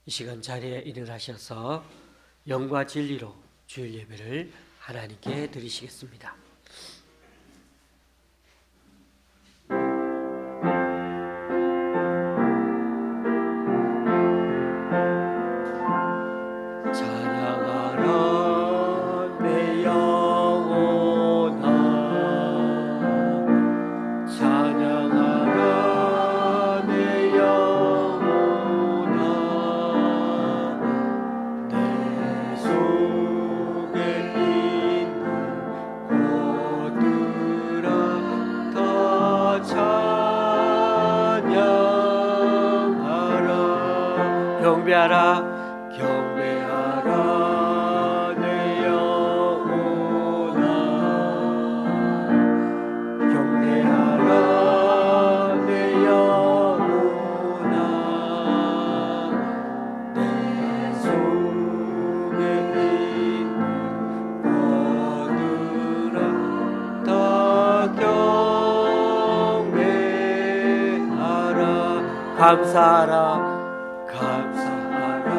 이 시간 자리에 일어나셔서 영과 진리로 주일 예배를 하나님께 드리시겠습니다. 찬양하라 내 영혼아, 찬양하라 내 영혼아, 내 속에 있는 것들아 다 찬양하라. 경배하라 경배하라 내 영혼아, 경배하라 내 영혼아, 내 속에 있는 것들아 다 경배하라. 감사하라 감사하라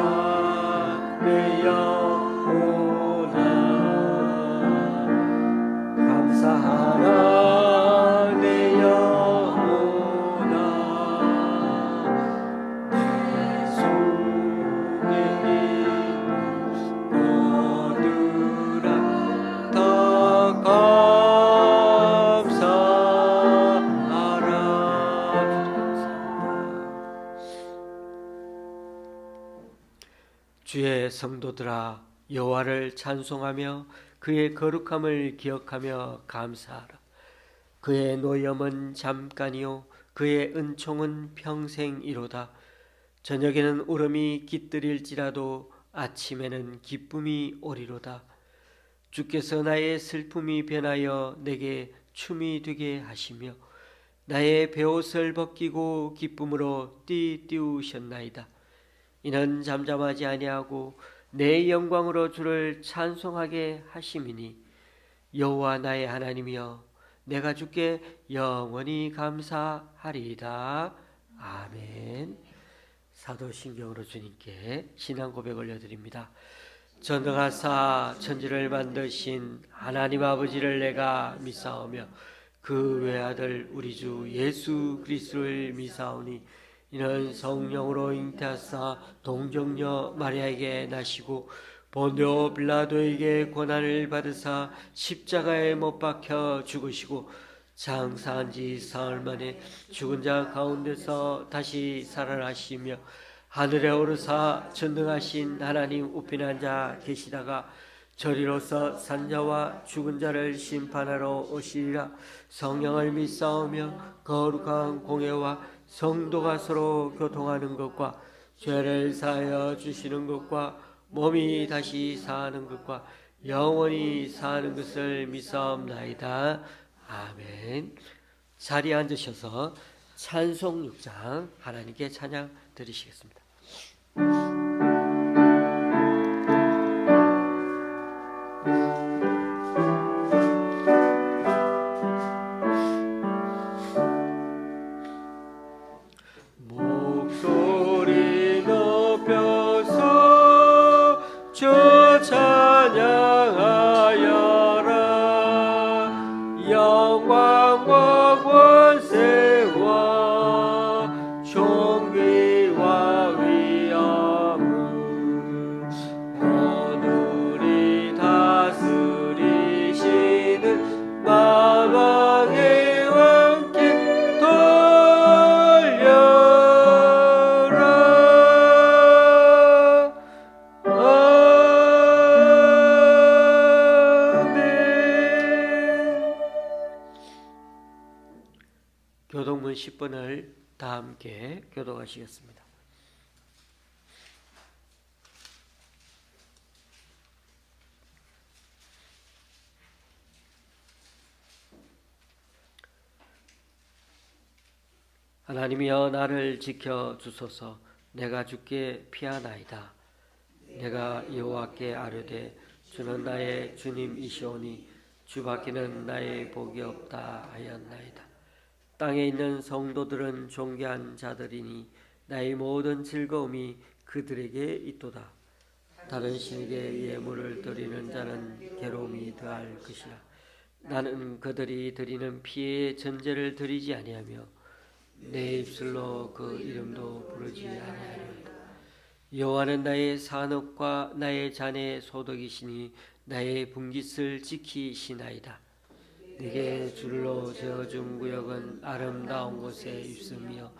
내 영혼아, 감사하라 내 영혼아, 내 속에 있는 것들아 다 감사하라. 주의 성도들아, 여호와를 찬송하며 그의 거룩함을 기억하며 감사하라. 그의 노염은 잠깐이요 그의 은총은 평생이로다. 저녁에는 울음이 깃들일지라도 아침에는 기쁨이 오리로다. 주께서 나의 슬픔이 변하여 내게 춤이 되게 하시며 나의 베옷을 벗기고 기쁨으로 띠띠우셨나이다. 이는 잠잠하지 아니하고 내 영광으로 주를 찬송하게 하심이니, 여호와 나의 하나님이여 내가 주께 영원히 감사하리이다. 아멘. 사도신경으로 주님께 신앙 고백 올려드립니다. 전능하사 천지를 만드신 하나님 아버지를 내가 믿사오며 그 외아들 우리 주 예수 그리스도를 믿사오니, 이는 성령으로 잉태하사 동정녀 마리아에게 나시고 본디오 빌라도에게 고난을 받으사 십자가에 못 박혀 죽으시고 장사한 지 사흘 만에 죽은 자 가운데서 다시 살아나시며 하늘에 오르사 전능하신 하나님 우편에 앉아 계시다가 저리로서 산자와 죽은 자를 심판하러 오시리라. 성령을 믿사오며 거룩한 공예와 성도가 서로 교통하는 것과 죄를 사하여 주시는 것과 몸이 다시 사는 것과 영원히 사는 것을 믿사옵나이다. 아멘. 자리에 앉으셔서 찬송 6장 하나님께 찬양 드리시겠습니다. 목소리 높여서 주 찬양하여라. 영광과 권세와 존귀와 위엄은 오늘이 다스리시는 만왕의 왕께 돌려라. 아멘. 교동문 10번을 다 함께 교독하시겠습니다. 하나님이여 나를 지켜 주소서. 내가 주께 피하나이다. 내가 여호와께 아뢰되 주는 나의 주님이시오니 주밖에는 나의 복이 없다 하였나이다. 땅에 있는 성도들은 존귀한 자들이니 나의 모든 즐거움이 그들에게 있도다. 다른 신에게 예물을 드리는 자는 괴로움이 더할 것이라. 나는 그들이 드리는 피의 전제를 드리지 아니하며 내 입술로 그 이름도 부르지 아니하리로다. 여호와는 나의 산업과 나의 잔의 소득이시니 나의 분깃을 지키시나이다. 네게 줄로 재어준 구역은 아름다운 곳에 있으며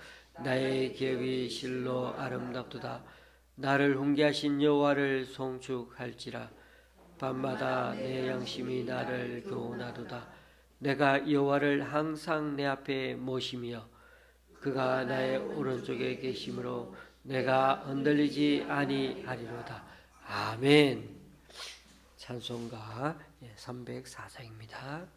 나의 기업이 실로 아름답도다. 나를 훈계하신 여호와를 송축할지라. 밤마다 내 양심이 나를 교훈하도다. 내가 여호와를 항상 내 앞에 모시며 그가 나의 오른쪽에 계심으로 내가 흔들리지 아니하리로다. 아멘. 찬송가 304장입니다.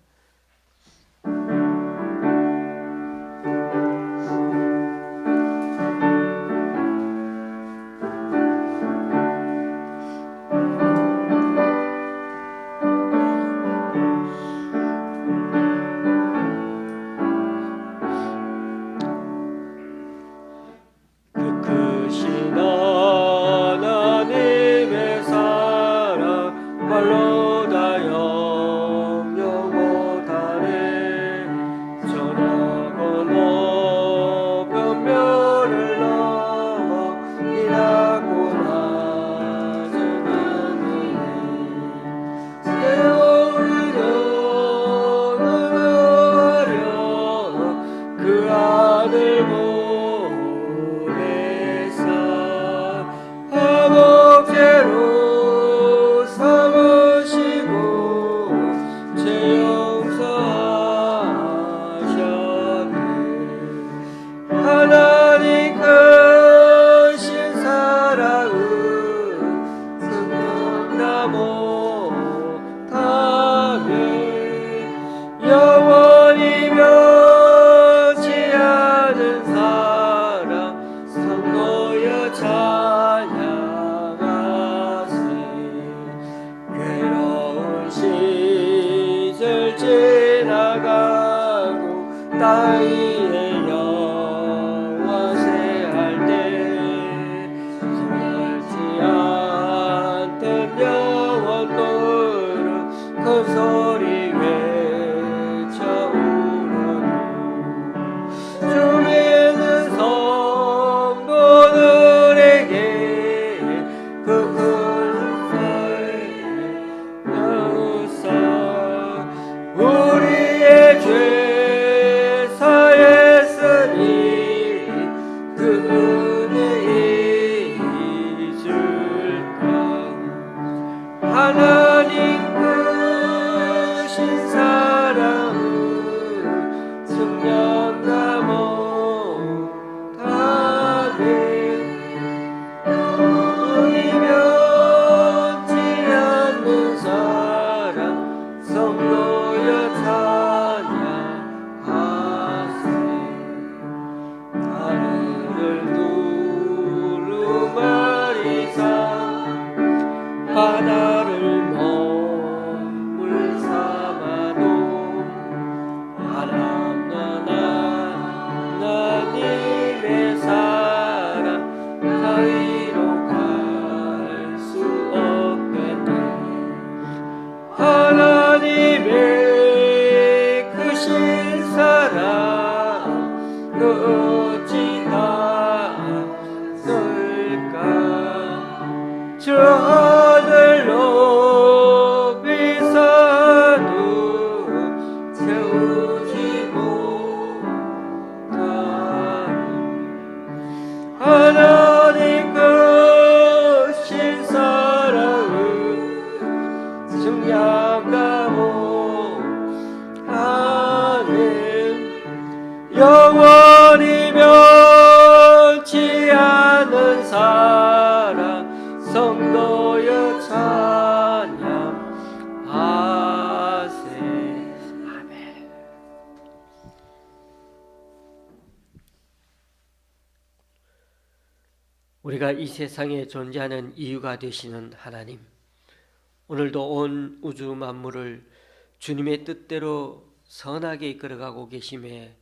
영원히 변치 않는 사랑 성도여 찬양하세. 아멘. 우리가 이 세상에 존재하는 이유가 되시는 하나님, 오늘도 온 우주 만물을 주님의 뜻대로 선하게 이끌어가고 계심에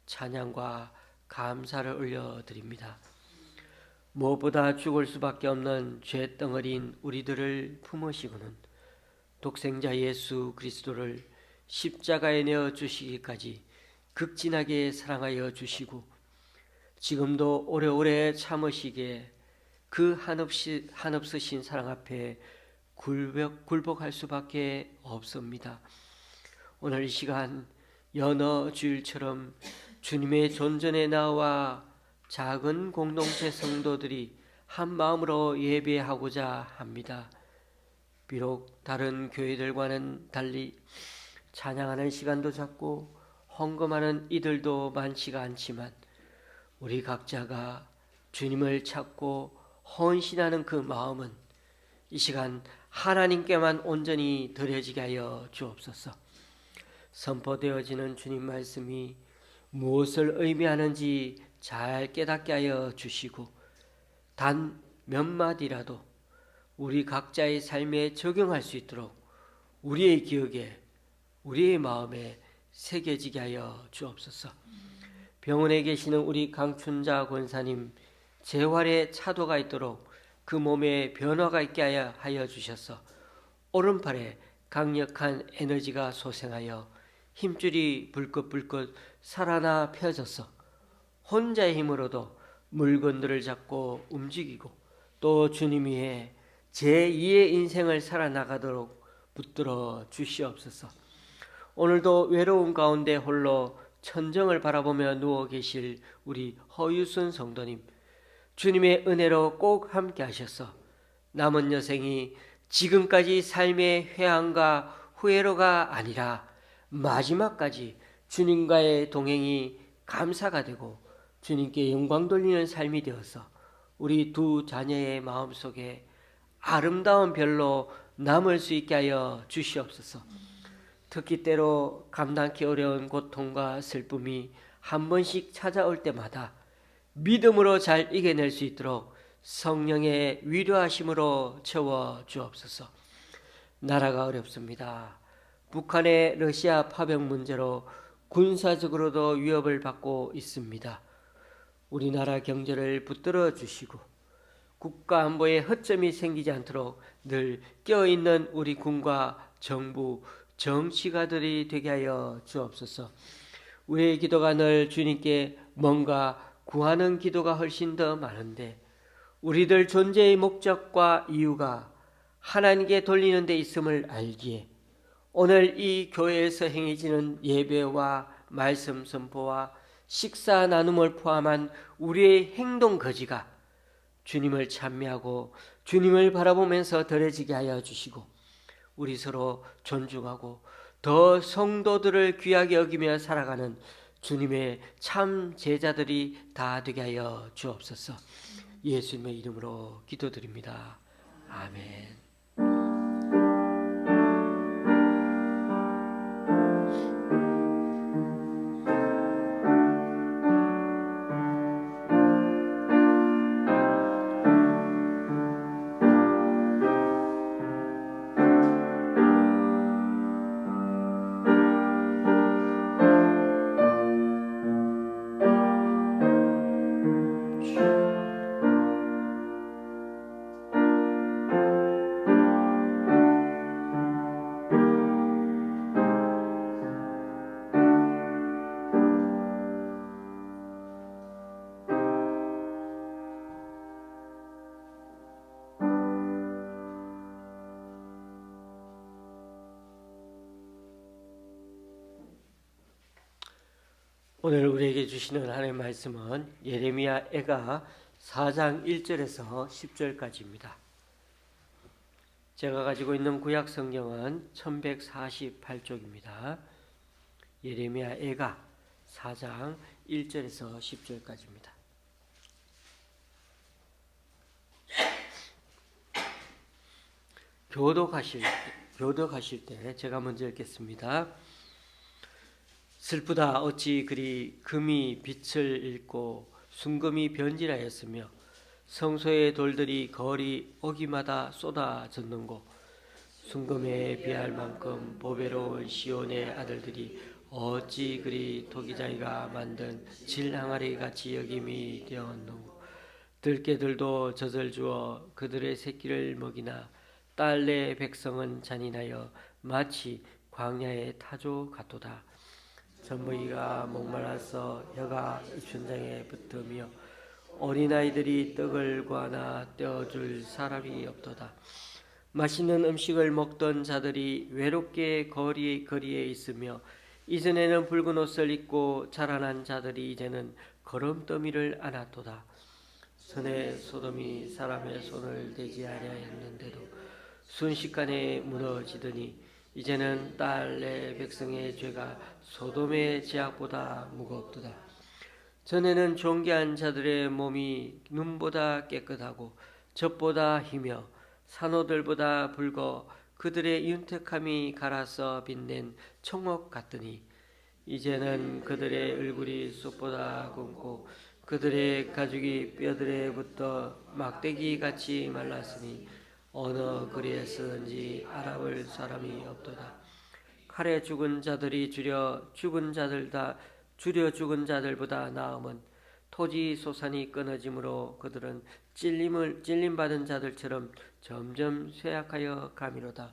찬양과 감사를 올려드립니다. 무엇보다 죽을 수밖에 없는 죄덩어리인 우리들을 품으시고는 독생자 예수 그리스도를 십자가에 내어 주시기까지 극진하게 사랑하여 주시고 지금도 오래오래 참으시기에 그 한없으신 사랑 앞에 굴복할 수밖에 없습니다. 오늘 이 시간 여느 주일처럼 주님의 존전에 나와 작은 공동체 성도들이 한 마음으로 예배하고자 합니다. 비록 다른 교회들과는 달리 찬양하는 시간도 작고 헌금하는 이들도 많지가 않지만 우리 각자가 주님을 찾고 헌신하는 그 마음은 이 시간 하나님께만 온전히 드려지게 하여 주옵소서. 선포되어지는 주님 말씀이 무엇을 의미하는지 잘 깨닫게 하여 주시고 단 몇 마디라도 우리 각자의 삶에 적용할 수 있도록 우리의 기억에 우리의 마음에 새겨지게 하여 주옵소서. 병원에 계시는 우리 강춘자 권사님 재활의 차도가 있도록 그 몸에 변화가 있게 하여 주셔서 오른팔에 강력한 에너지가 솟아나여 힘줄이 불긋불긋 살아나 펴져서 혼자의 힘으로도 물건들을 잡고 움직이고 또 주님 위에 제2의 인생을 살아나가도록 붙들어 주시옵소서. 오늘도 외로운 가운데 홀로 천정을 바라보며 누워 계실 우리 허유순 성도님 주님의 은혜로 꼭 함께 하셔서 남은 여생이 지금까지 삶의 회한과 후회로가 아니라 마지막까지 주님과의 동행이 감사가 되고 주님께 영광 돌리는 삶이 되어서 우리 두 자녀의 마음속에 아름다운 별로 남을 수 있게 하여 주시옵소서. 특히 때로 감당하기 어려운 고통과 슬픔이 한 번씩 찾아올 때마다 믿음으로 잘 이겨낼 수 있도록 성령의 위로하심으로 채워 주옵소서. 나라가 어렵습니다. 북한의 러시아 파병 문제로 군사적으로도 위협을 받고 있습니다. 우리나라 경제를 붙들어 주시고 국가 안보에 허점이 생기지 않도록 늘 깨어있는 우리 군과 정부, 정치가들이 되게 하여 주옵소서. 우리의 기도가 늘 주님께 뭔가 구하는 기도가 훨씬 더 많은데 우리들 존재의 목적과 이유가 하나님께 돌리는 데 있음을 알기에 오늘 이 교회에서 행해지는 예배와 말씀 선포와 식사 나눔을 포함한 우리의 행동 거지가 주님을 찬미하고 주님을 바라보면서 드려지게 하여 주시고 우리 서로 존중하고 더 성도들을 귀하게 여기며 살아가는 주님의 참 제자들이 다 되게 하여 주옵소서. 예수님의 이름으로 기도드립니다. 아멘. 오늘 우리에게 주시는 하나님의 말씀은 예레미야 애가 4장 1절에서 10절까지입니다. 제가 가지고 있는 구약 성경은 1148쪽입니다. 예레미야 애가 4장 1절에서 10절까지입니다. 교독하실 때 제가 먼저 읽겠습니다. 슬프다 어찌 그리 금이 빛을 잃고 순금이 변질하였으며 성소의 돌들이 거리 오기마다 쏟아졌는고 순금에 비할 만큼 보배로운 시온의 아들들이 어찌 그리 토기장이가 만든 질항아리 같이 여김이 되었는고 들깨들도 젖을 주어 그들의 새끼를 먹이나 딸 내 백성은 잔인하여 마치 광야의 타조 같도다. 젖먹이가 목말라서 혀가 입천장에 붙으며 어린아이들이 떡을 구하나 떼어줄 사람이 없도다. 맛있는 음식을 먹던 자들이 외롭게 거리에 있으며 이전에는 붉은 옷을 입고 자라난 자들이 이제는 거름더미를 안았도다. 전에 소돔이 사람의 손을 대지 아니하였는데도 순식간에 무너지더니 이제는 딸 내 백성의 죄가 소돔의 죄악보다 무겁도다. 전에는 존귀한 자들의 몸이 눈보다 깨끗하고 젖보다 희며 산호들보다 붉어 그들의 윤택함이 갈아서 빛낸 청옥 같더니 이제는 그들의 얼굴이 쑥보다 굵고 그들의 가죽이 뼈들에 붙어 막대기같이 말랐으니 어느 거리에서든지 알아볼 사람이 없도다. 칼에 죽은 자들이 줄여 죽은 자들보다 나음은 토지 소산이 끊어짐으로 그들은 찔림받은 자들처럼 점점 쇠약하여 가미로다.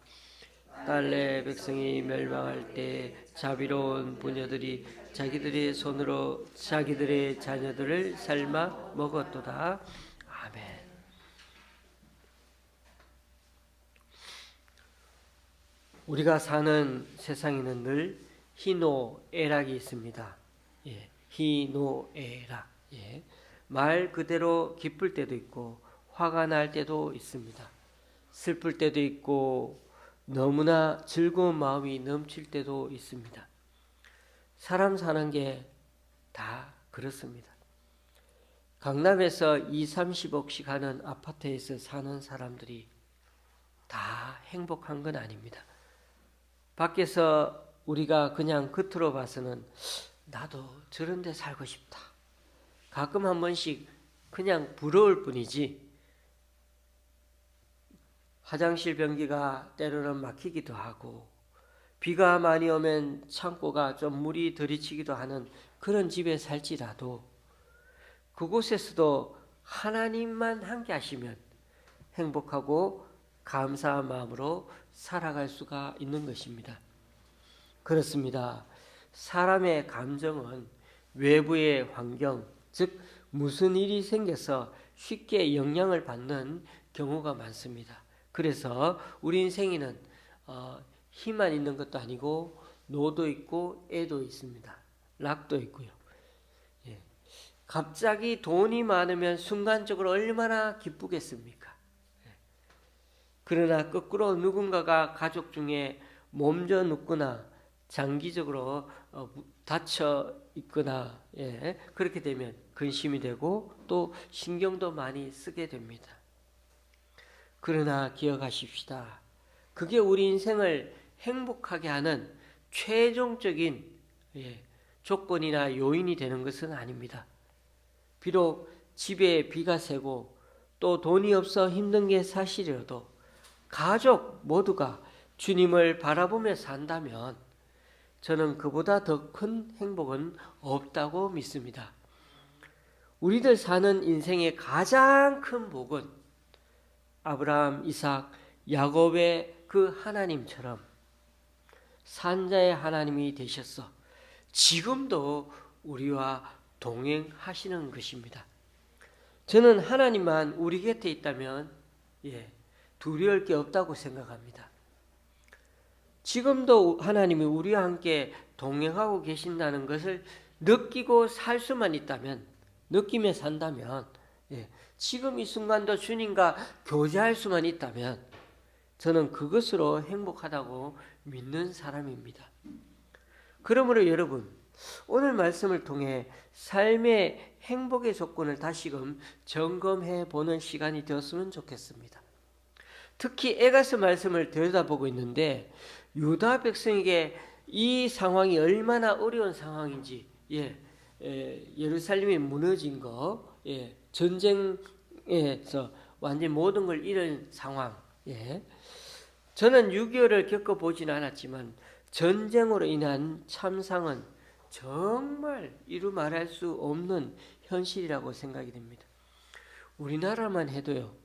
딸 내 백성이 멸망할 때 자비로운 부녀들이 자기들의 손으로 자기들의 자녀들을 삶아 먹었도다. 아멘. 우리가 사는 세상에는 늘 희노애락이 있습니다. 예, 희노애락. 예. 말 그대로 기쁠 때도 있고 화가 날 때도 있습니다. 슬플 때도 있고 너무나 즐거운 마음이 넘칠 때도 있습니다. 사람 사는 게 다 그렇습니다. 강남에서 20-30억씩 하는 아파트에서 사는 사람들이 다 행복한 건 아닙니다. 밖에서 우리가 그냥 겉으로 봐서는 나도 저런 데 살고 싶다. 가끔 한 번씩 그냥 부러울 뿐이지 화장실 변기가 때로는 막히기도 하고 비가 많이 오면 창고가 좀 물이 들이치기도 하는 그런 집에 살지라도 그곳에서도 하나님만 함께 하시면 행복하고 감사한 마음으로 살아갈 수가 있는 것입니다. 그렇습니다. 사람의 감정은 외부의 환경, 즉 무슨 일이 생겨서 쉽게 영향을 받는 경우가 많습니다. 그래서 우리 인생에는 희만 있는 것도 아니고 노도 있고 애도 있습니다. 락도 있고요. 예. 갑자기 돈이 많으면 순간적으로 얼마나 기쁘겠습니까? 예. 그러나 거꾸로 누군가가 가족 중에 몸져 눕거나 장기적으로 다쳐 있거나 그렇게 되면 근심이 되고 또 신경도 많이 쓰게 됩니다. 그러나 기억하십시다. 그게 우리 인생을 행복하게 하는 최종적인 조건이나 요인이 되는 것은 아닙니다. 비록 집에 비가 새고 또 돈이 없어 힘든 게 사실이라도 가족 모두가 주님을 바라보며 산다면 저는 그보다 더 큰 행복은 없다고 믿습니다. 우리들 사는 인생의 가장 큰 복은 아브라함, 이삭, 야곱의 그 하나님처럼 산자의 하나님이 되셔서 지금도 우리와 동행하시는 것입니다. 저는 하나님만 우리 곁에 있다면 두려울 게 없다고 생각합니다. 지금도 하나님이 우리와 함께 동행하고 계신다는 것을 느끼고 살 수만 있다면, 느끼며 산다면, 지금 이 순간도 주님과 교제할 수만 있다면 저는 그것으로 행복하다고 믿는 사람입니다. 그러므로 여러분, 오늘 말씀을 통해 삶의 행복의 조건을 다시금 점검해 보는 시간이 되었으면 좋겠습니다. 특히 에가서 말씀을 들여다보고 있는데 유다 백성에게 이 상황이 얼마나 어려운 상황인지, 예루살렘이 무너진 거, 전쟁에서 완전 모든 걸 잃은 상황. 저는 6.25를 겪어보지는 않았지만 전쟁으로 인한 참상은 정말 이루 말할 수 없는 현실이라고 생각이 됩니다. 우리나라만 해도요,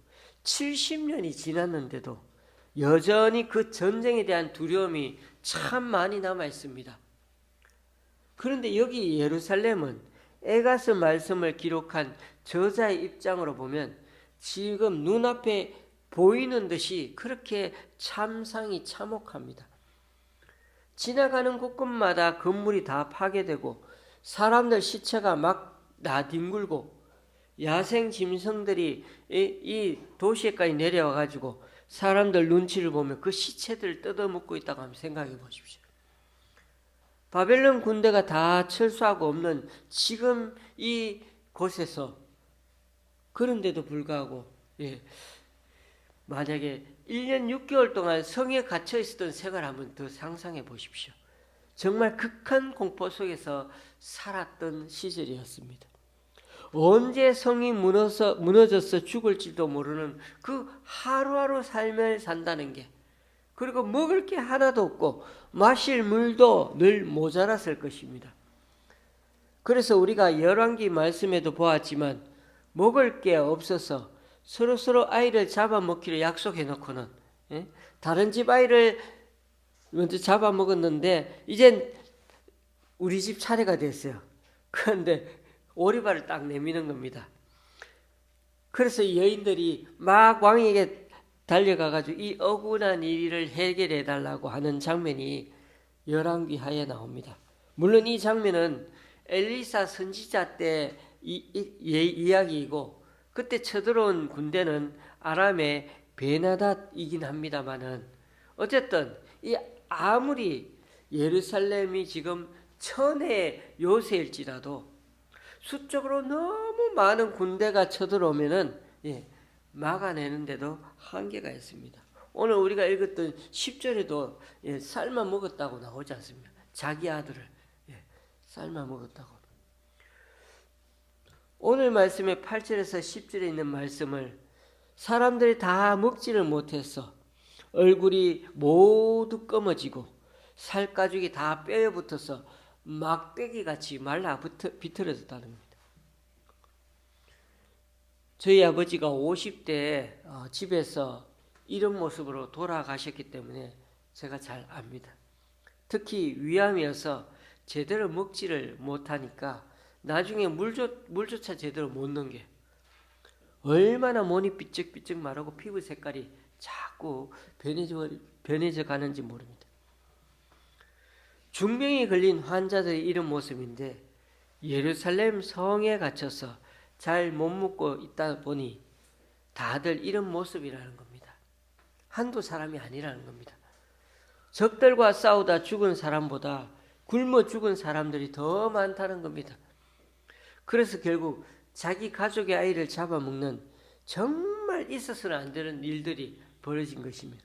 70년이 지났는데도 여전히 그 전쟁에 대한 두려움이 참 많이 남아 있습니다. 그런데 여기 예루살렘은 에가서 말씀을 기록한 저자의 입장으로 보면 지금 눈앞에 보이는 듯이 그렇게 참상이 참혹합니다. 지나가는 곳곳마다 건물이 다 파괴되고 사람들 시체가 막 나뒹굴고 야생 짐승들이 이 도시에까지 내려와 가지고 사람들 눈치를 보면 그 시체들을 뜯어먹고 있다고 한번 생각해 보십시오. 바벨론 군대가 다 철수하고 없는 지금 이 곳에서 그런데도 불구하고 만약에 1년 6개월 동안 성에 갇혀 있었던 생활을 한번 더 상상해 보십시오. 정말 극한 공포 속에서 살았던 시절이었습니다. 언제 성이 무너져서 죽을지도 모르는 그 하루하루 삶을 산다는 게, 그리고 먹을 게 하나도 없고 마실 물도 늘 모자랐을 것입니다. 그래서 우리가 열왕기 말씀에도 보았지만 먹을 게 없어서 서로 아이를 잡아먹기로 약속해 놓고는 다른 집 아이를 먼저 잡아먹었는데 이젠 우리 집 차례가 됐어요. 그런데 오리발을 딱 내미는 겁니다. 그래서 여인들이 막 왕에게 달려가가지고 이 억울한 일을 해결해 달라고 하는 장면이 열왕기 하에 나옵니다. 물론 이 장면은 엘리사 선지자 때 이야기이고 그때 쳐들어온 군대는 아람의 베나닷이긴 합니다만은 어쨌든 이 아무리 예루살렘이 지금 천의 요새일지라도 수적으로 너무 많은 군대가 쳐들어오면은 막아내는데도 한계가 있습니다. 오늘 우리가 읽었던 10절에도 삶아 먹었다고 나오지 않습니까? 자기 아들을 삶아 먹었다고. 오늘 말씀의 8절에서 10절에 있는 말씀을 사람들이 다 먹지를 못해서 얼굴이 모두 검어지고 살가죽이 다 뼈에 붙어서 막대기 같이 말라 비틀어졌다는 겁니다. 저희 아버지가 50대에 집에서 이런 모습으로 돌아가셨기 때문에 제가 잘 압니다. 특히 위암이어서 제대로 먹지를 못하니까 나중에 물조차 제대로 못 넣은 게 얼마나 몸이 삐쩍삐쩍 마르고 피부 색깔이 자꾸 변해져 가는지 모릅니다. 중병에 걸린 환자들의 이런 모습인데 예루살렘 성에 갇혀서 잘 못 먹고 있다 보니 다들 이런 모습이라는 겁니다. 한두 사람이 아니라는 겁니다. 적들과 싸우다 죽은 사람보다 굶어 죽은 사람들이 더 많다는 겁니다. 그래서 결국 자기 가족의 아이를 잡아먹는 정말 있어서는 안 되는 일들이 벌어진 것입니다.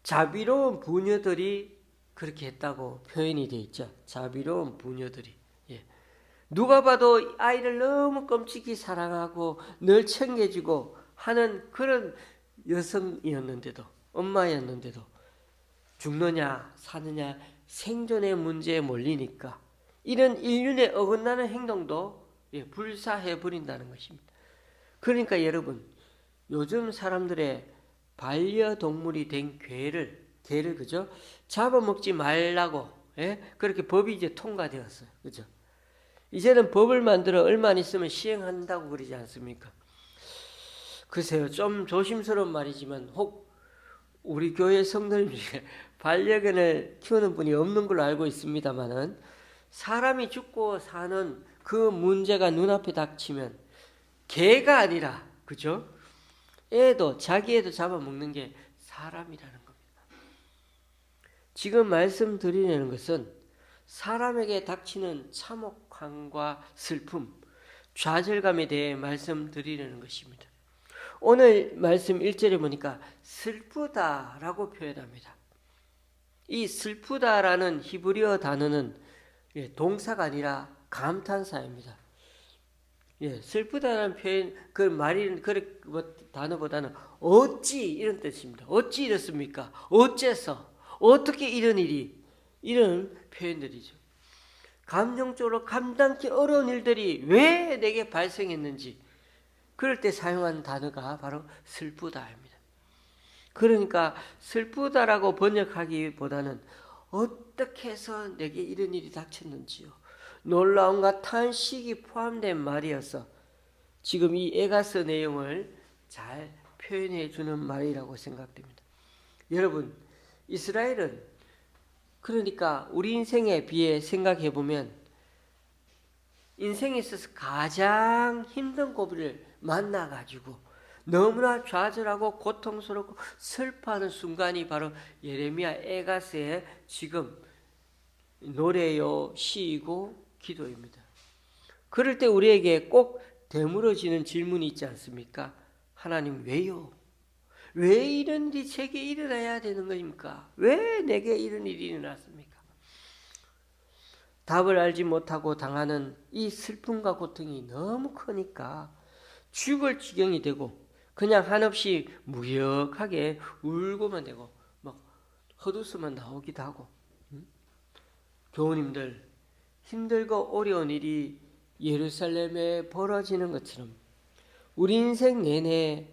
자비로운 부녀들이 그렇게 했다고 표현이 되어 있죠. 자비로운 부녀들이. 누가 봐도 아이를 너무 끔찍이 사랑하고 늘 챙겨주고 하는 그런 여성이었는데도, 엄마였는데도 죽느냐 사느냐 생존의 문제에 몰리니까 이런 인륜에 어긋나는 행동도 불사해버린다는 것입니다. 그러니까 여러분, 요즘 사람들의 반려동물이 된 개를 그죠? 잡아먹지 말라고 그렇게 법이 이제 통과되었어요. 그죠? 이제는 법을 만들어 얼마 안 있으면 시행한다고 그러지 않습니까? 글쎄요, 좀 조심스러운 말이지만 혹 우리 교회 성도님 중에 반려견을 키우는 분이 없는 걸로 알고 있습니다만은 사람이 죽고 사는 그 문제가 눈앞에 닥치면 개가 아니라, 그죠? 자기 애도 잡아먹는 게 사람이라는 겁니다. 지금 말씀드리는 것은 사람에게 닥치는 참혹함과 슬픔, 좌절감에 대해 말씀드리려는 것입니다. 오늘 말씀 1절에 보니까 슬프다라고 표현합니다. 이 슬프다라는 히브리어 단어는 동사가 아니라 감탄사입니다. 슬프다라는 표현, 그 말이 단어보다는 어찌 이런 뜻입니다. 어찌 이렇습니까? 어째서? 어떻게 이런 일이? 이런 표현들이죠. 감정적으로 감당하기 어려운 일들이 왜 내게 발생했는지 그럴 때 사용한 단어가 바로 슬프다입니다. 그러니까 슬프다라고 번역하기보다는 어떻게 해서 내게 이런 일이 닥쳤는지요, 놀라움과 탄식이 포함된 말이어서 지금 이 에가서 내용을 잘 표현해 주는 말이라고 생각됩니다. 여러분, 이스라엘은 그러니까 우리 인생에 비해 생각해 보면 인생에 있어서 가장 힘든 고비를 만나가지고 너무나 좌절하고 고통스럽고 슬퍼하는 순간이 바로 예레미야 에가서의 지금 노래요, 시이고 기도입니다. 그럴 때 우리에게 꼭 되물어지는 질문이 있지 않습니까? 하나님, 왜요? 왜 이런 일이 제게 일어나야 되는 것입니까? 왜 내게 이런 일이 일어났습니까? 답을 알지 못하고 당하는 이 슬픔과 고통이 너무 크니까 죽을 지경이 되고 그냥 한없이 무력하게 울고만 되고 막 헛웃음만 나오기도 하고. 교우님들, 힘들고 어려운 일이 예루살렘에 벌어지는 것처럼 우리 인생 내내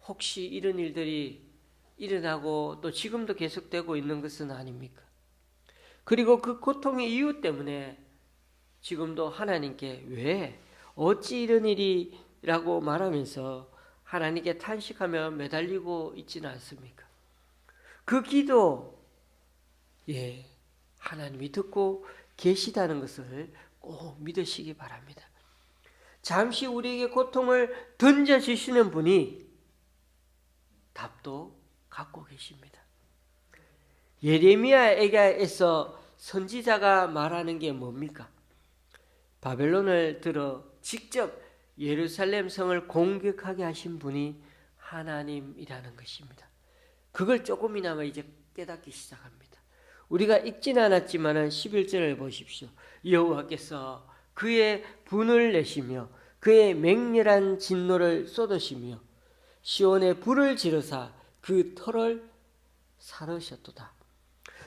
혹시 이런 일들이 일어나고 또 지금도 계속되고 있는 것은 아닙니까? 그리고 그 고통의 이유 때문에 지금도 하나님께 왜, 어찌 이런 일이라고 말하면서 하나님께 탄식하며 매달리고 있지는 않습니까? 그 기도, 하나님이 듣고 계시다는 것을 꼭 믿으시기 바랍니다. 잠시 우리에게 고통을 던져주시는 분이 답도 갖고 계십니다. 예레미야에게서 선지자가 말하는 게 뭡니까? 바벨론을 들어 직접 예루살렘 성을 공격하게 하신 분이 하나님이라는 것입니다. 그걸 조금이나마 이제 깨닫기 시작합니다. 우리가 읽진 않았지만 11절을 보십시오. 여호와께서 그의 분을 내시며 그의 맹렬한 진노를 쏟으시며 시온에 불을 지르사 그 터를 사르셨도다.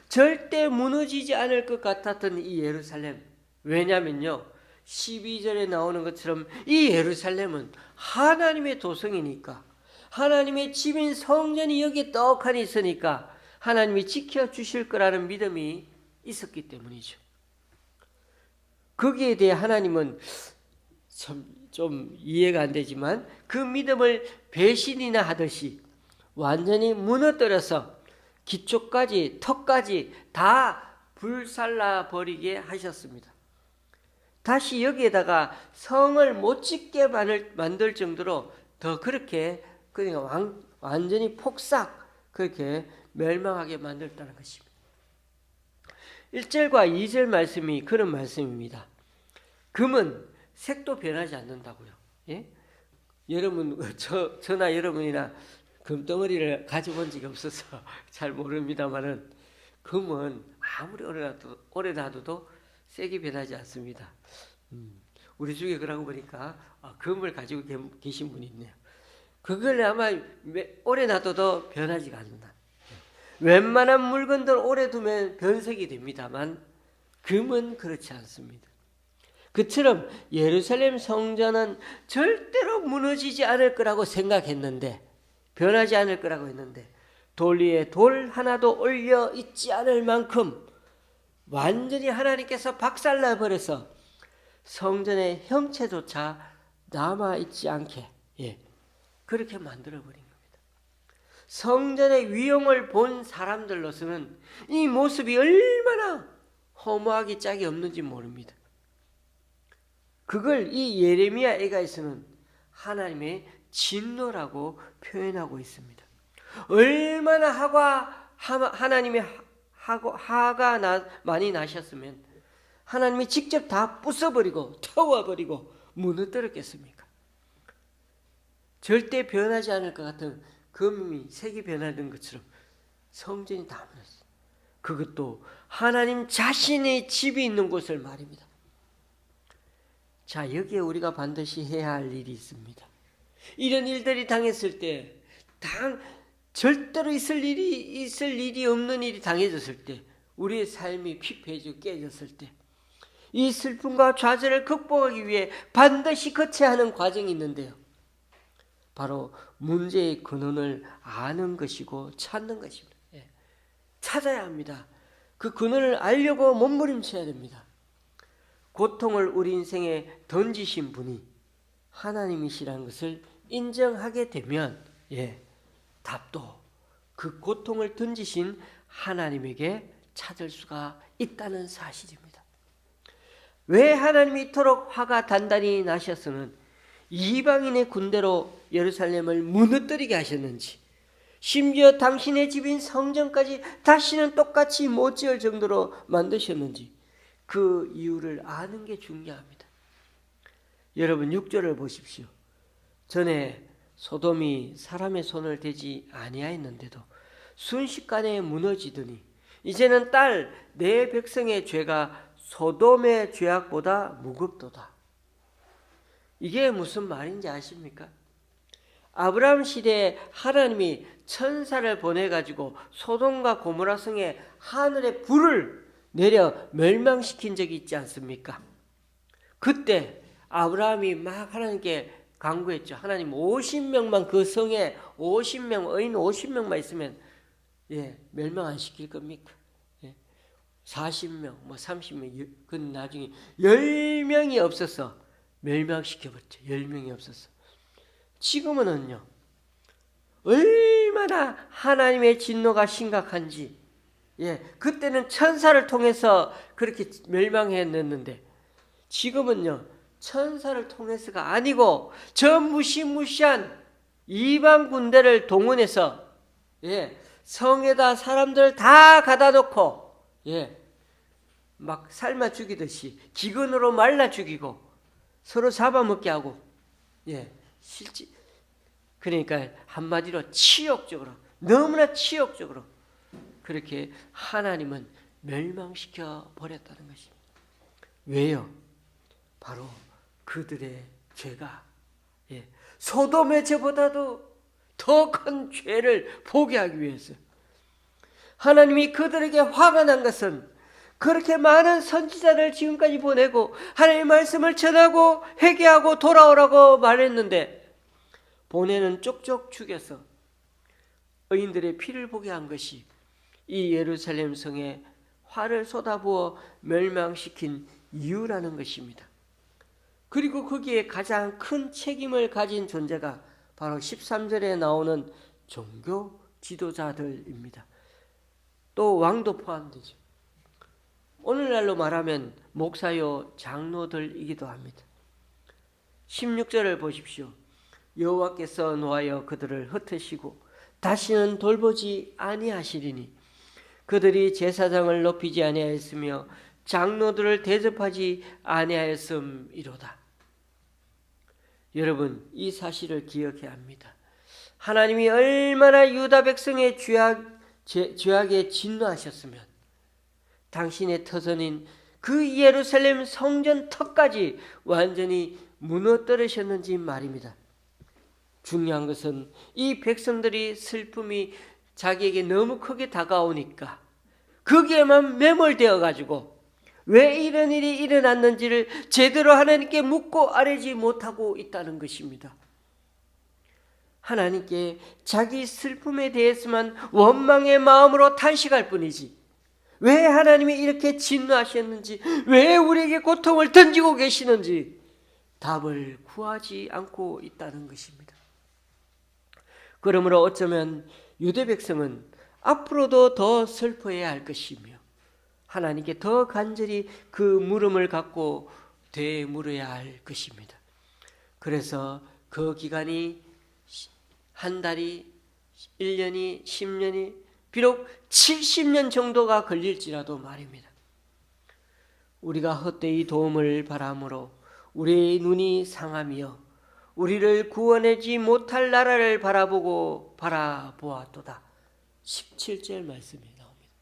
절대 무너지지 않을 것 같았던 이 예루살렘, 왜냐면요 12절에 나오는 것처럼 이 예루살렘은 하나님의 도성이니까, 하나님의 집인 성전이 여기 떡하니 있으니까 하나님이 지켜주실 거라는 믿음이 있었기 때문이죠. 거기에 대해 하나님은 좀 이해가 안 되지만 그 믿음을 배신이나 하듯이 완전히 무너뜨려서 기초까지 턱까지 다 불살라 버리게 하셨습니다. 다시 여기에다가 성을 못 짓게 만들 정도로 더 그렇게 그러니까 완전히 폭삭 그렇게 멸망하게 만들었다는 것입니다. 1절과 2절 말씀이 그런 말씀입니다. 금은 색도 변하지 않는다고요. 예? 여러분, 저나 여러분이나 금덩어리를 가져본 적이 없어서 잘 모릅니다만은 금은 아무리 오래 놔둬도 색이 변하지 않습니다. 우리 중에 그러고 보니까 금을 가지고 계신 분이 있네요. 그걸 아마 오래 놔둬도 변하지가 않는다. 웬만한 물건들 오래 두면 변색이 됩니다만 금은 그렇지 않습니다. 그처럼 예루살렘 성전은 절대로 무너지지 않을 거라고 생각했는데, 변하지 않을 거라고 했는데 돌 위에 돌 하나도 올려 있지 않을 만큼 완전히 하나님께서 박살나 버려서 성전의 형체조차 남아 있지 않게 그렇게 만들어 버린 겁니다. 성전의 위용을 본 사람들로서는 이 모습이 얼마나 허무하기 짝이 없는지 모릅니다. 그걸 이 예레미야 애가에서는 하나님의 진노라고 표현하고 있습니다. 얼마나 하나님의 화가 많이 나셨으면 하나님이 직접 다 부숴버리고 태워버리고 무너뜨렸겠습니까? 절대 변하지 않을 것 같은 금이 색이 변하는 것처럼 성전이 다 무너졌어요. 그것도 하나님 자신의 집이 있는 곳을 말입니다. 자, 여기에 우리가 반드시 해야 할 일이 있습니다. 이런 일들이 당했을 때, 절대로 있을 일이 없는 일이 당해졌을 때, 우리의 삶이 피폐해지고 깨졌을 때, 이 슬픔과 좌절을 극복하기 위해 반드시 거쳐야 하는 과정이 있는데요. 바로 문제의 근원을 아는 것이고 찾는 것입니다. 찾아야 합니다. 그 근원을 알려고 몸부림쳐야 됩니다. 고통을 우리 인생에 던지신 분이 하나님이시라는 것을 인정하게 되면 답도 그 고통을 던지신 하나님에게 찾을 수가 있다는 사실입니다. 왜 하나님이 이토록 화가 단단히 나셔서는 이방인의 군대로 예루살렘을 무너뜨리게 하셨는지, 심지어 당신의 집인 성전까지 다시는 똑같이 못 지을 정도로 만드셨는지 그 이유를 아는 게 중요합니다. 여러분 6절을 보십시오. 전에 소돔이 사람의 손을 대지 아니하였는데도 순식간에 무너지더니 이제는 딸 내 백성의 죄가 소돔의 죄악보다 무겁도다. 이게 무슨 말인지 아십니까? 아브라함 시대에 하나님이 천사를 보내가지고 소돔과 고모라 성에 하늘에 불을 내려 멸망시킨 적이 있지 않습니까? 그때 아브라함이 막 하나님께 간구했죠. 하나님 50명만 그 성에 50명 의인 50명만 있으면 멸망 안 시킬 겁니까? 40명, 30명, 그 나중에 10명이 없어서 멸망시켜버렸죠. 10명이 없어서. 지금은요, 얼마나 하나님의 진노가 심각한지, 그때는 천사를 통해서 그렇게 멸망했는데, 지금은요, 천사를 통해서가 아니고, 저 무시무시한 이방 군대를 동원해서, 성에다 사람들을 다 가다 놓고, 막 삶아 죽이듯이 기근으로 말라 죽이고 서로 잡아먹게 하고 실제 그러니까 한마디로 치욕적으로 너무나 치욕적으로 그렇게 하나님은 멸망시켜 버렸다는 것입니다. 왜요? 바로 그들의 죄가 소돔의 죄보다도 더 큰 죄를 보게 하기 위해서 하나님이 그들에게 화가 난 것은 그렇게 많은 선지자를 지금까지 보내고 하나님의 말씀을 전하고 회개하고 돌아오라고 말했는데 보내는 쪽쪽 죽여서 의인들의 피를 보게 한 것이 이 예루살렘 성에 화를 쏟아부어 멸망시킨 이유라는 것입니다. 그리고 거기에 가장 큰 책임을 가진 존재가 바로 13절에 나오는 종교 지도자들입니다. 또 왕도 포함되죠. 오늘날로 말하면 목사요 장로들이기도 합니다. 16절을 보십시오. 여호와께서 노하여 그들을 흩으시고 다시는 돌보지 아니하시리니 그들이 제사장을 높이지 아니하였으며 장로들을 대접하지 아니하였음이로다. 여러분 이 사실을 기억해야 합니다. 하나님이 얼마나 유다 백성의 죄악에 진노하셨으면 당신의 터전인 그 예루살렘 성전 턱까지 완전히 무너뜨리셨는지 말입니다. 중요한 것은 이 백성들이 슬픔이 자기에게 너무 크게 다가오니까 거기에만 매몰되어 가지고 왜 이런 일이 일어났는지를 제대로 하나님께 묻고 아뢰지 못하고 있다는 것입니다. 하나님께 자기 슬픔에 대해서만 원망의 마음으로 탄식할 뿐이지 왜 하나님이 이렇게 진노하셨는지 왜 우리에게 고통을 던지고 계시는지 답을 구하지 않고 있다는 것입니다. 그러므로 어쩌면 유대 백성은 앞으로도 더 슬퍼해야 할 것이며 하나님께 더 간절히 그 물음을 갖고 되물어야 할 것입니다. 그래서 그 기간이 한 달이 1년이 10년이 비록 70년 정도가 걸릴지라도 말입니다. 우리가 헛되이 도움을 바람으로 우리의 눈이 상하며 우리를 구원하지 못할 나라를 바라보았도다. 17절 말씀이 나옵니다.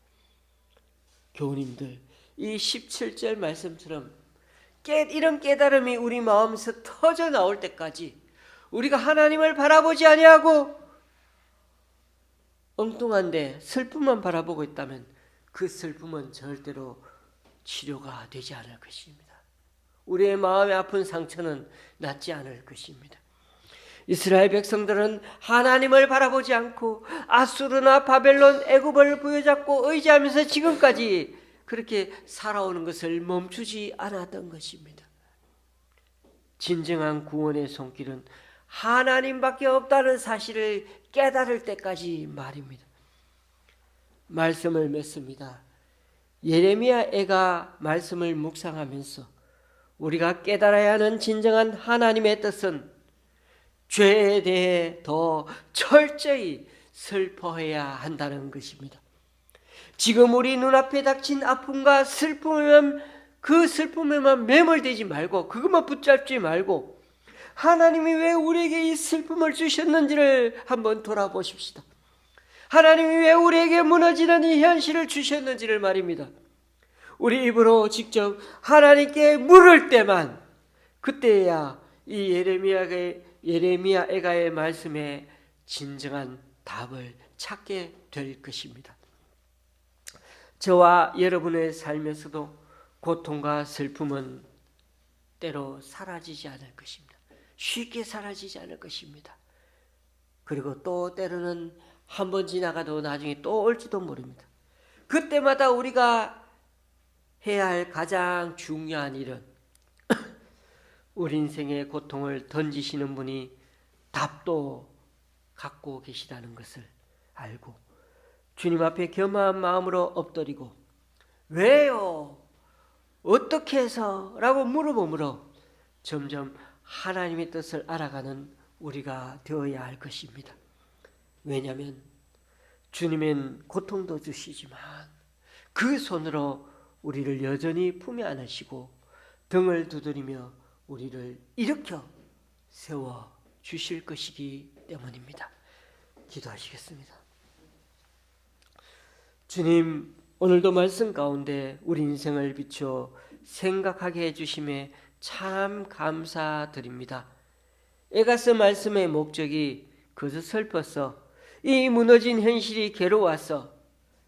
교우님들 이 17절 말씀처럼 이런 깨달음이 우리 마음에서 터져 나올 때까지 우리가 하나님을 바라보지 아니하고 엉뚱한데 슬픔만 바라보고 있다면 그 슬픔은 절대로 치료가 되지 않을 것입니다. 우리의 마음의 아픈 상처는 낫지 않을 것입니다. 이스라엘 백성들은 하나님을 바라보지 않고 아수르나 바벨론, 애굽을 부여잡고 의지하면서 지금까지 그렇게 살아오는 것을 멈추지 않았던 것입니다. 진정한 구원의 손길은 하나님밖에 없다는 사실을 깨달을 때까지 말입니다. 말씀을 맺습니다. 예레미야 애가 말씀을 묵상하면서 우리가 깨달아야 하는 진정한 하나님의 뜻은 죄에 대해 더 철저히 슬퍼해야 한다는 것입니다. 지금 우리 눈앞에 닥친 아픔과 슬픔에만, 그 슬픔에만 매몰되지 말고, 그것만 붙잡지 말고 하나님이 왜 우리에게 이 슬픔을 주셨는지를 한번 돌아보십시다. 하나님이 왜 우리에게 무너지는 이 현실을 주셨는지를 말입니다. 우리 입으로 직접 하나님께 물을 때만, 그때야 이 예레미야 애가의 말씀에 진정한 답을 찾게 될 것입니다. 저와 여러분의 삶에서도 고통과 슬픔은 때로 사라지지 않을 것입니다. 쉽게 사라지지 않을 것입니다. 그리고 또 때로는 한 번 지나가도 나중에 또 올지도 모릅니다. 그때마다 우리가 해야 할 가장 중요한 일은 우리 인생의 고통을 던지시는 분이 답도 갖고 계시다는 것을 알고 주님 앞에 겸허한 마음으로 엎드리고 왜요? 어떻게 해서? 라고 물어보므로 점점 하나님의 뜻을 알아가는 우리가 되어야 할 것입니다. 왜냐하면 주님은 고통도 주시지만 그 손으로 우리를 여전히 품에 안으시고 등을 두드리며 우리를 일으켜 세워 주실 것이기 때문입니다. 기도하시겠습니다. 주님, 오늘도 말씀 가운데 우리 인생을 비추어 생각하게 해주심에 참 감사드립니다. 에가서 말씀의 목적이 그저 슬퍼서 이 무너진 현실이 괴로워서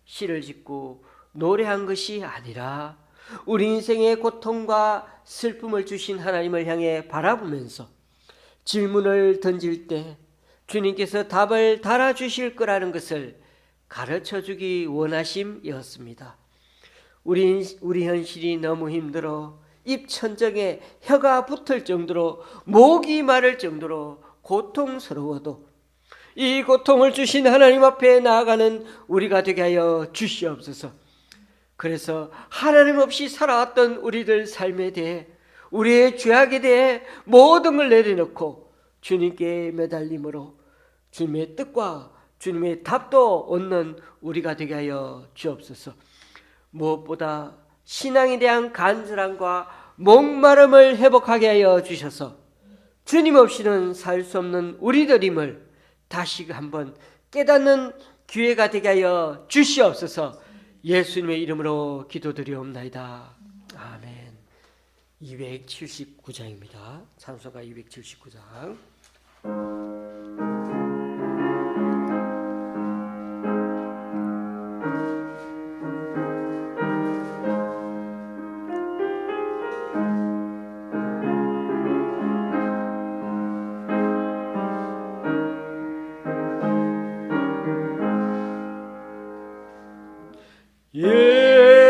시를 짓고 노래한 것이 아니라 우리 인생의 고통과 슬픔을 주신 하나님을 향해 바라보면서 질문을 던질 때 주님께서 답을 달아주실 거라는 것을 가르쳐주기 원하심이었습니다. 우리 현실이 너무 힘들어 입천정에 혀가 붙을 정도로 목이 마를 정도로 고통스러워도 이 고통을 주신 하나님 앞에 나아가는 우리가 되게 하여 주시옵소서. 그래서 하나님 없이 살아왔던 우리들 삶에 대해 우리의 죄악에 대해 모든 걸 내려놓고 주님께 매달림으로 주님의 뜻과 주님의 답도 얻는 우리가 되게 하여 주옵소서. 무엇보다 신앙에 대한 간절함과 목마름을 회복하게 하여 주셔서 주님 없이는 살 수 없는 우리들임을 다시 한번 깨닫는 기회가 되게 하여 주시옵소서. 예수님의 이름으로 기도드리옵나이다. 아멘. 279장입니다. 찬송가 279장.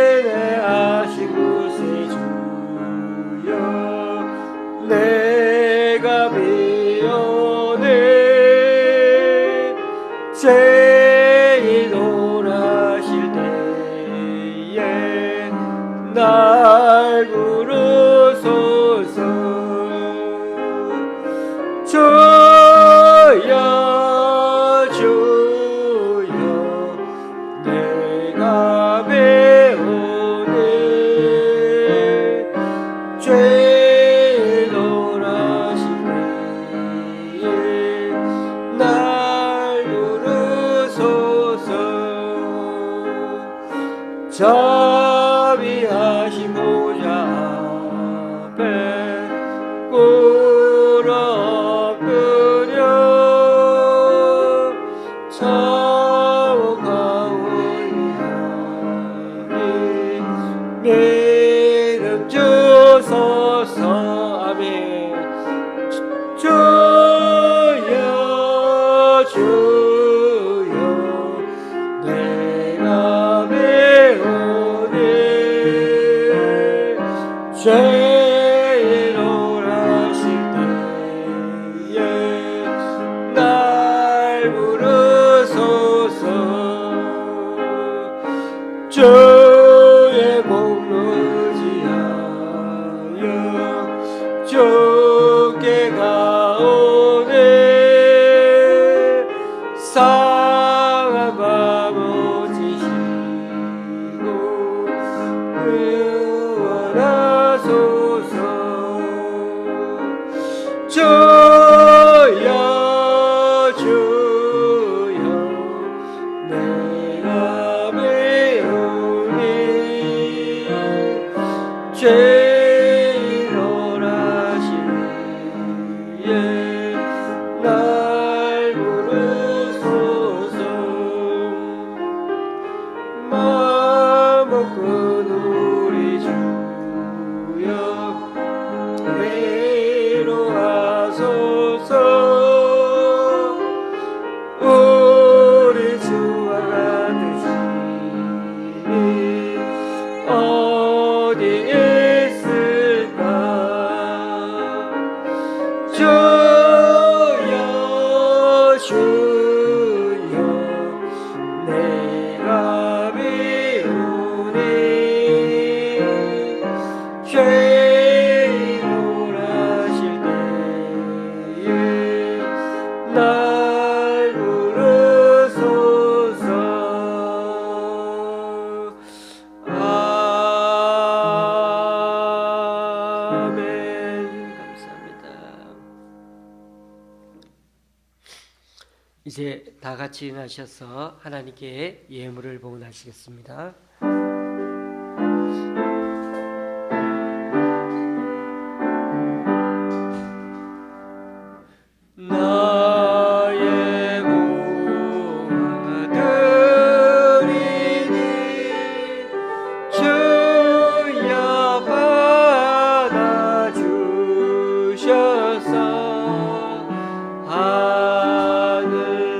예배하신 곳에 주여 내가 배우네 제일 원하실 때에 날 부르소서 주여 주여 내가 배우네 죄 노라실 때에 날 부르소서 자비하신 보좌 앞에 꿇어 엎드려 내 이름 주소서. 아멘. 주여 주께 가오네 상한 밤 오지시고 구원하소서 주여 주여 내가 배우니 죄인오라시에 날 부르소서 마음 먹고 우리 주여 위로하소서 우리 주와 같으시니 어디 있을까 주여 주여 내가 비우니 죄인오라실 때에 날 부르소서 아멘. 감사합니다. 이제 다 같이 일어나셔서 하나님께 예물을 봉헌하시겠습니다. 나의 모아드리니 주여 받아주셔서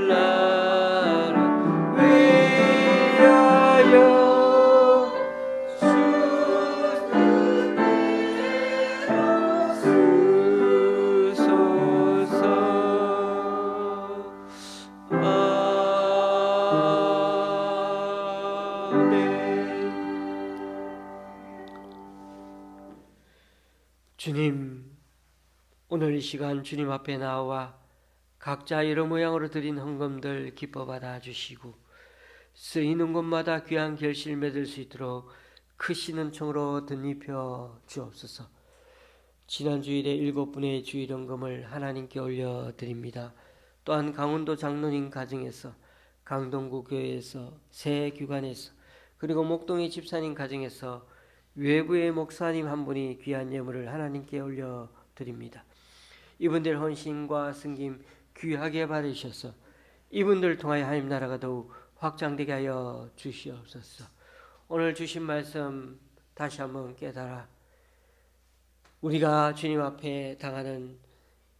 하늘나라 위하여 주소서 아멘. 주님, 오늘 이 시간 주님 앞에 나와 각자 여러 모양으로 드린 헌금들 기뻐 받아주시고 쓰이는 곳마다 귀한 결실 맺을 수 있도록 크시는 총으로 덧입혀 주옵소서. 지난 주일에 7분의 주일 헌금을 하나님께 올려드립니다. 또한 강원도 장로님 가정에서, 강동구 교회에서, 새 교관에서, 그리고 목동의 집사님 가정에서 외부의 목사님 한 분이 귀한 예물을 하나님께 올려드립니다. 이분들 헌신과 승김 귀하게 받으셔서 이분들 통하여 하나님 나라가 더욱 확장되게 하여 주시옵소서. 오늘 주신 말씀 다시 한번 깨달아 우리가 주님 앞에 당하는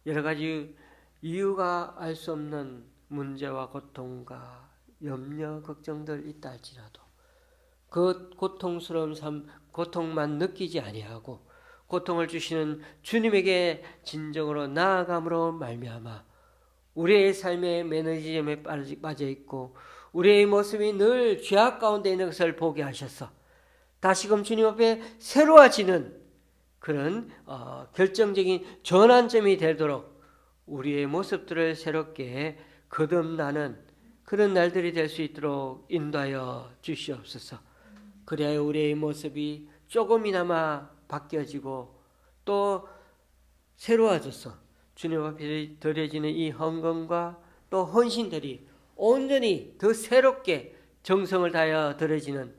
여러 가지 이유가 알 수 없는 문제와 고통과 염려, 걱정들 있다 할지라도 그 고통스러운 삶, 고통만 느끼지 아니하고 고통을 주시는 주님에게 진정으로 나아감으로 말미암아 우리의 삶의 매너리즘에 빠져 있고 우리의 모습이 늘 죄악 가운데 있는 것을 보게 하셔서 다시금 주님 앞에 새로워지는 그런 결정적인 전환점이 되도록 우리의 모습들을 새롭게 거듭나는 그런 날들이 될 수 있도록 인도하여 주시옵소서. 그래야 우리의 모습이 조금이나마 바뀌어지고 또 새로워져서 주님 앞에 드려지는 이 헌금과 또 헌신들이 온전히 더 새롭게 정성을 다하여 드려지는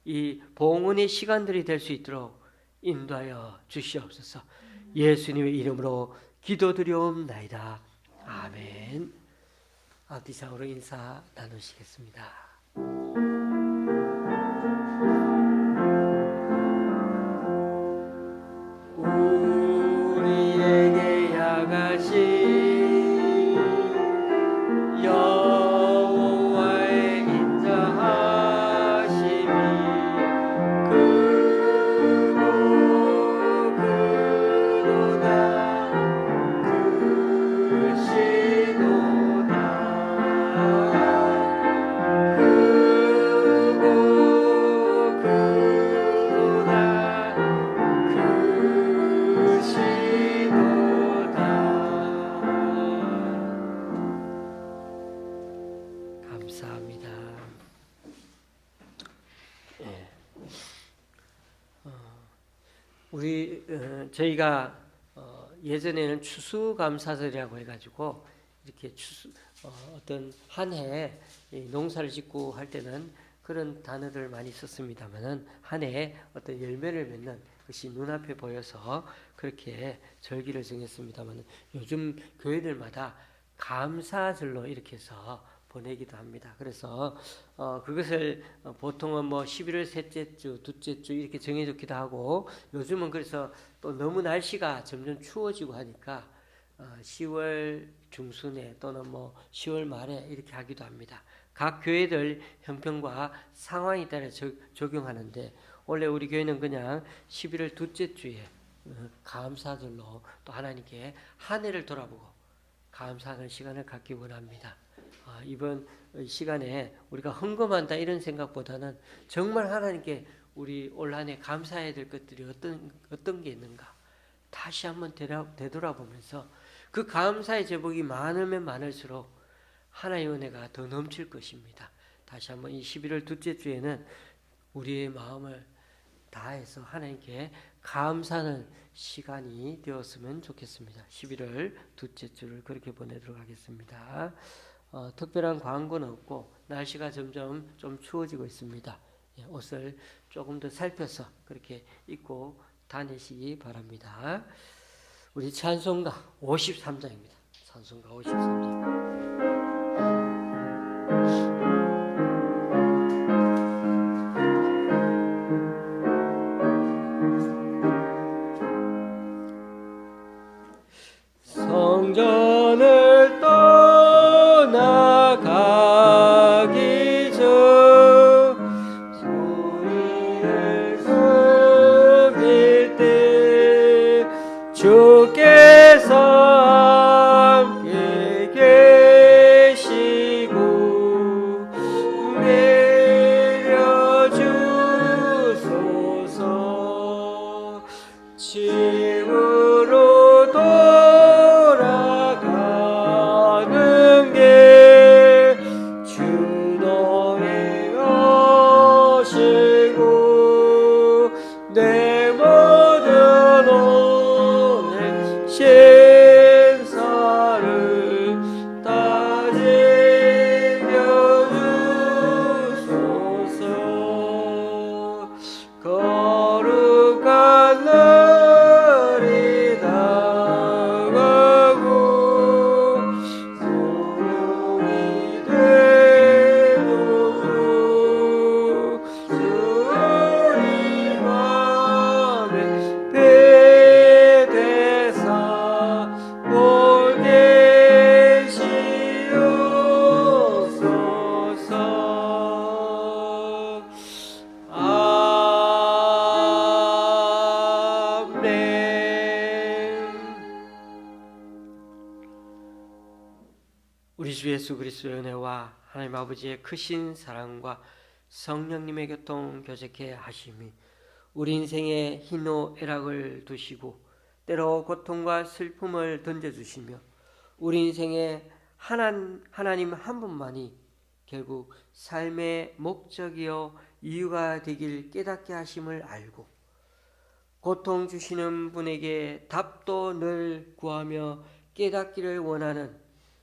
이 봉헌의 시간들이 될 수 있도록 인도하여 주시옵소서. 예수님의 이름으로 기도드려옵나이다. 아멘. 앞뒤상으로 인사 나누시겠습니다. 우리에게 향하신 여호와의 인자하심이 크고 크도다 크시도다 크고 크도다 크시도다 저희가 예전에는 추수감사절이라고 해가지고 이렇게 어떤 한 해 농사를 짓고 할 때는 그런 단어를 많이 썼습니다만은 한 해에 어떤 열매를 맺는 것이 눈앞에 보여서 그렇게 절기를 정했습니다만은 요즘 교회들마다 감사절로 이렇게 해서 보내기도 합니다. 그래서 그것을 보통은 뭐 11월 셋째 주, 둘째 주 이렇게 정해놓기도 하고 요즘은 그래서 또 너무 날씨가 점점 추워지고 하니까 10월 중순에 또는 뭐 10월 말에 이렇게 하기도 합니다. 각 교회들 형편과 상황에 따라 적용하는데 원래 우리 교회는 그냥 11월 둘째 주에 감사절로 또 하나님께 한 해를 돌아보고 감사하는 시간을 갖기 원합니다. 이번 시간에 우리가 헌금한다 이런 생각보다는 정말 하나님께 우리 올 한 해 감사해야 될 것들이 어떤 게 있는가 다시 한번 되돌아보면서 그 감사의 제목이 많으면 많을수록 하나님의 은혜가 더 넘칠 것입니다. 다시 한번 이 11월 둘째 주에는 우리의 마음을 다해서 하나님께 감사하는 시간이 되었으면 좋겠습니다. 11월 둘째 주를 그렇게 보내도록 하겠습니다. 특별한 광고는 없고 날씨가 점점 좀 추워지고 있습니다. 옷을 조금 더 살펴서 그렇게 입고 다니시기 바랍니다. 우리 찬송가 53장입니다. 찬송가 53장. 성전을 떠나가기 전 주님을 섬길 때 주께서 함께 계시고 내려주소서. 집으로 돌아가는 게 주노의 것이고 내 모든 오늘 신사를 다 지켜주소서. 거룩한 날이 다가고 소용이 되도록 주님 안에 배대사 올 계시옵소서. 우리 주 예수 그리스도의 은혜와 하나님 아버지의 크신 사랑과 성령님의 교통 교제케 하심이 우리 인생에 희노애락을 두시고 때로 고통과 슬픔을 던져주시며 우리 인생에 하나님 한 분만이 결국 삶의 목적이요 이유가 되길 깨닫게 하심을 알고 고통 주시는 분에게 답도 늘 구하며 깨닫기를 원하는,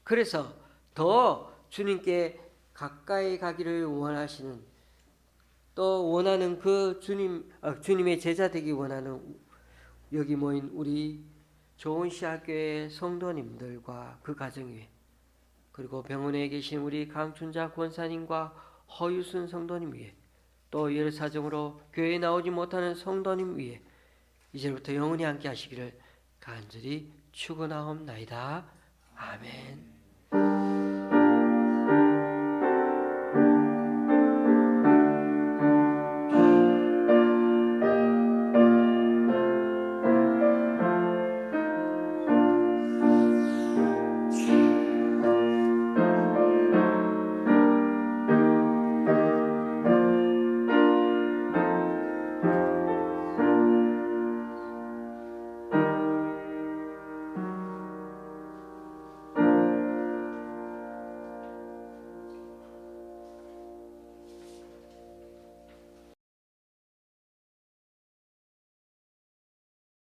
그래서 더 주님께 가까이 가기를 원하시는, 또 원하는 그 주님의 제자 되기 원하는 여기 모인 우리 좋은시학교의 성도님들과 그 가정 위에, 그리고 병원에 계신 우리 강춘자 권사님과 허유순 성도님 위에, 또 여러 사정으로 교회에 나오지 못하는 성도님 위에 이제부터 영원히 함께 하시기를 간절히 축원하옵나이다. 아멘.